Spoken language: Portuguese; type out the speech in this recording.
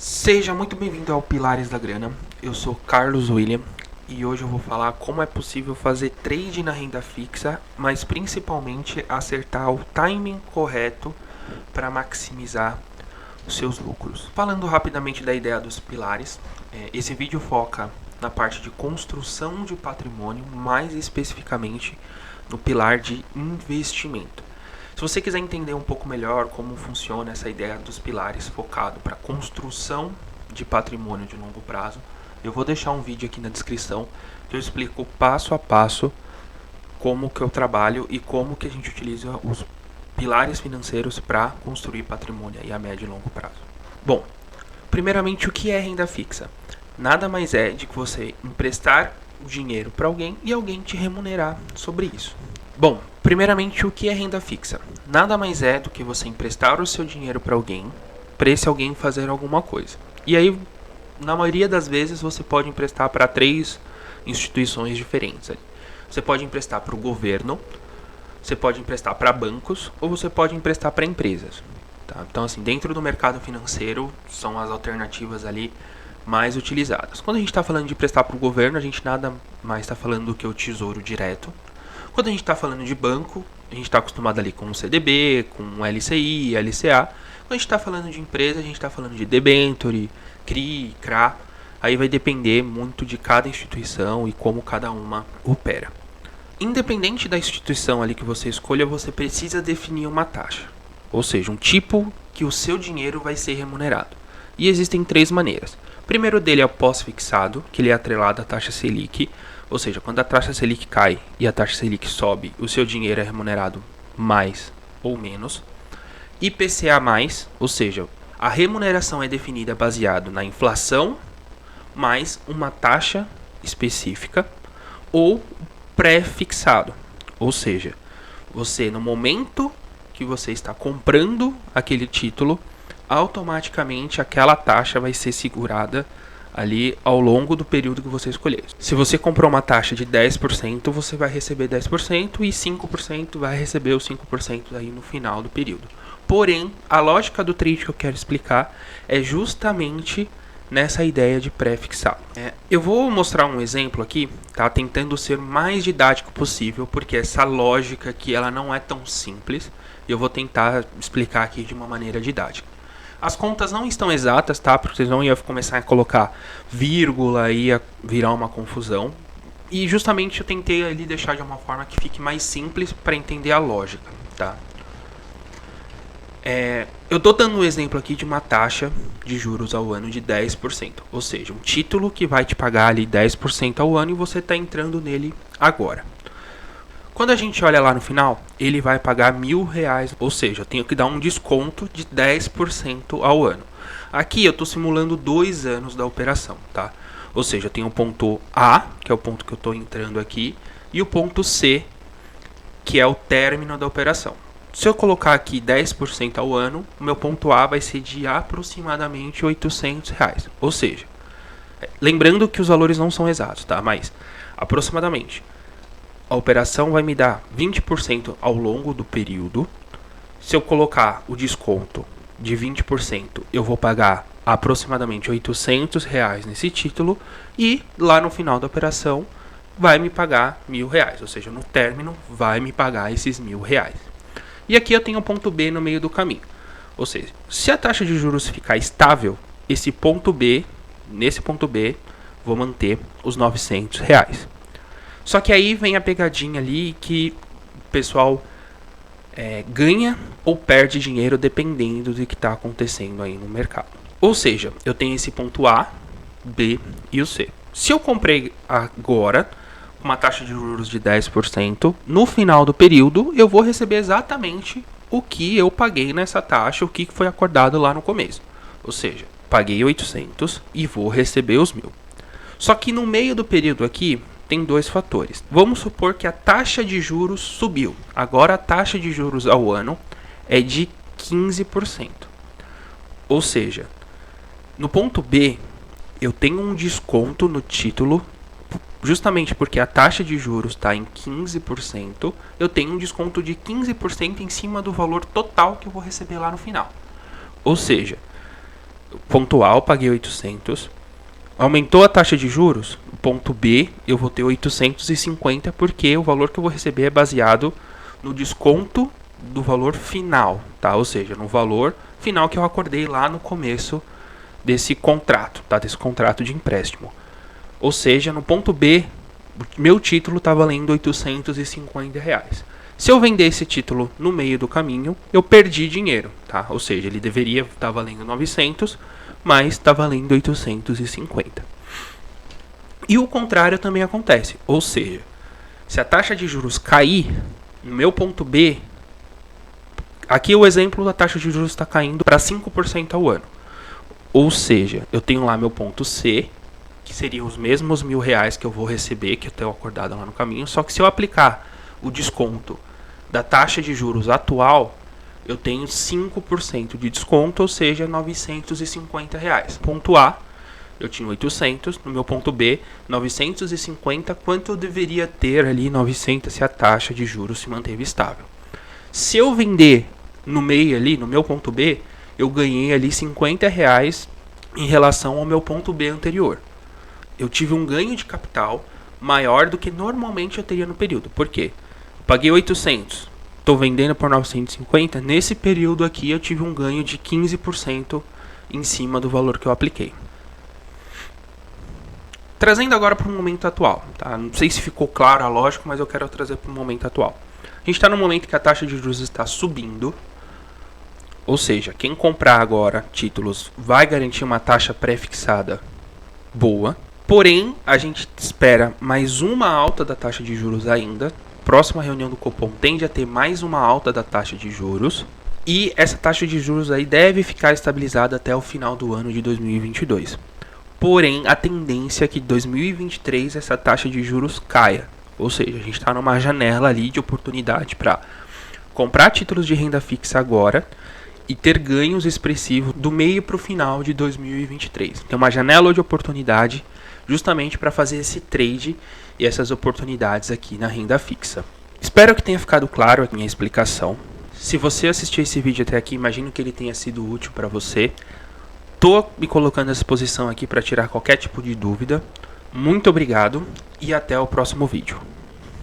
Seja muito bem-vindo ao Pilares da Grana. Eu sou Carlos William e hoje eu vou falar como é possível fazer trade na renda fixa, mas principalmente acertar o timing correto para maximizar os seus lucros. Falando rapidamente da ideia dos pilares, esse vídeo foca na parte de construção de patrimônio, mais especificamente no pilar de investimento. Se você quiser entender um pouco melhor como funciona essa ideia dos pilares focado para construção de patrimônio de longo prazo, eu vou deixar um vídeo aqui na descrição que eu explico passo a passo como que eu trabalho e como que a gente utiliza os pilares financeiros para construir patrimônio aí a médio e longo prazo. Bom, primeiramente, o que é renda fixa? Nada mais é de que você emprestar o dinheiro para alguém e alguém te remunerar sobre isso. Bom, primeiramente, o que é renda fixa? Nada mais é do que você emprestar o seu dinheiro para alguém, para esse alguém fazer alguma coisa. E aí, na maioria das vezes, você pode emprestar para 3 instituições diferentes. Você pode emprestar para o governo, você pode emprestar para bancos ou você pode emprestar para empresas. Tá? Então, assim, dentro do mercado financeiro, são as alternativas ali mais utilizadas. Quando a gente está falando de emprestar para o governo, a gente nada mais está falando do que o Tesouro Direto. Quando a gente está falando de banco, a gente está acostumado ali com o CDB, com o LCI, LCA. Quando a gente está falando de empresa, a gente está falando de debenture, CRI, CRA. Aí vai depender muito de cada instituição e como cada uma opera. Independente da instituição ali que você escolha, você precisa definir uma taxa. Ou seja, um tipo que o seu dinheiro vai ser remunerado. E existem 3 maneiras. O primeiro dele é o pós-fixado, que ele é atrelado à taxa Selic. Ou seja, quando a taxa Selic cai e a taxa Selic sobe, o seu dinheiro é remunerado mais ou menos. IPCA+, ou seja, a remuneração é definida baseado na inflação mais uma taxa específica, ou pré-fixado. Ou seja, você no momento que você está comprando aquele título, automaticamente aquela taxa vai ser segurada ali ao longo do período que você escolher. Se você comprou uma taxa de 10%, você vai receber 10% e 5% vai receber os 5% aí no final do período. Porém, a lógica do trade que eu quero explicar é justamente nessa ideia de pré-fixado. Eu vou mostrar um exemplo aqui, tá? Tentando ser mais didático possível, porque essa lógica aqui ela não é tão simples. E eu vou tentar explicar aqui de uma maneira didática. As contas não estão exatas, tá? Porque vocês não iam começar a colocar vírgula e ia virar uma confusão. E justamente eu tentei ali deixar de uma forma que fique mais simples para entender a lógica, tá? Eu estou dando um exemplo aqui de uma taxa de juros ao ano de 10%. Ou seja, um título que vai te pagar ali 10% ao ano e você está entrando nele agora. Quando a gente olha lá no final, ele vai pagar R$1.000, ou seja, eu tenho que dar um desconto de 10% ao ano. Aqui eu estou simulando 2 anos da operação, tá? Ou seja, eu tenho o ponto A, que é o ponto que eu estou entrando aqui, e o ponto C, que é o término da operação. Se eu colocar aqui 10% ao ano, o meu ponto A vai ser de aproximadamente R$800. Ou seja, lembrando que os valores não são exatos, tá? Mas aproximadamente. A operação vai me dar 20% ao longo do período. Se eu colocar o desconto de 20%, eu vou pagar aproximadamente R$800 nesse título. E lá no final da operação vai me pagar R$1.000. Ou seja, no término vai me pagar esses R$1.000. E aqui eu tenho o ponto B no meio do caminho. Ou seja, se a taxa de juros ficar estável, esse ponto B, nesse ponto B, vou manter os R$900. Só que aí vem a pegadinha ali que o pessoal ganha ou perde dinheiro dependendo do que está acontecendo aí no mercado. Ou seja, eu tenho esse ponto A, B e o C. Se eu comprei agora uma taxa de juros de 10%, no final do período eu vou receber exatamente o que eu paguei nessa taxa, o que foi acordado lá no começo. Ou seja, paguei 800 e vou receber os 1.000. Só que no meio do período aqui tem 2 fatores. Vamos supor que a taxa de juros subiu. Agora a taxa de juros ao ano é de 15%. Ou seja, no ponto B, eu tenho um desconto no título, justamente porque a taxa de juros está em 15%, eu tenho um desconto de 15% em cima do valor total que eu vou receber lá no final. Ou seja, ponto A eu paguei 800. Aumentou a taxa de juros, ponto B eu vou ter 850 porque o valor que eu vou receber é baseado no desconto do valor final, tá? Ou seja, no valor final que eu acordei lá no começo desse contrato, tá? Desse contrato de empréstimo. Ou seja, no ponto B, meu título está valendo R$850. Se eu vender esse título no meio do caminho, eu perdi dinheiro, tá? Ou seja, ele deveria estar valendo 900, mas está valendo 850. E o contrário também acontece. Ou seja, se a taxa de juros cair, no meu ponto B, aqui o exemplo da taxa de juros está caindo para 5% ao ano. Ou seja, eu tenho lá meu ponto C, que seriam os mesmos R$1.000 que eu vou receber, que eu tenho acordado lá no caminho, só que se eu aplicar o desconto da taxa de juros atual, eu tenho 5% de desconto, ou seja, R$950. Ponto A, eu tinha 800, no meu ponto B, 950, quanto eu deveria ter ali 900 se a taxa de juros se manteve estável. Se eu vender no meio ali, no meu ponto B, eu ganhei ali R$50 em relação ao meu ponto B anterior. Eu tive um ganho de capital maior do que normalmente eu teria no período. Por quê? Eu paguei 800, estou vendendo por 950. Nesse período aqui eu tive um ganho de 15% em cima do valor que eu apliquei. Trazendo agora para o momento atual, tá? Não sei se ficou claro a lógica, mas eu quero trazer para o momento atual. A gente está no momento que a taxa de juros está subindo, ou seja, quem comprar agora títulos vai garantir uma taxa pré-fixada boa. Porém, a gente espera mais uma alta da taxa de juros ainda. Próxima reunião do Copom tende a ter mais uma alta da taxa de juros. E essa taxa de juros aí deve ficar estabilizada até o final do ano de 2022. Porém, a tendência é que em 2023 essa taxa de juros caia. Ou seja, a gente está numa janela ali de oportunidade para comprar títulos de renda fixa agora e ter ganhos expressivos do meio para o final de 2023. Tem uma janela de oportunidade justamente para fazer esse trade e essas oportunidades aqui na renda fixa. Espero que tenha ficado claro a minha explicação. Se você assistiu esse vídeo até aqui, imagino que ele tenha sido útil para você. Estou me colocando à disposição aqui para tirar qualquer tipo de dúvida. Muito obrigado e até o próximo vídeo.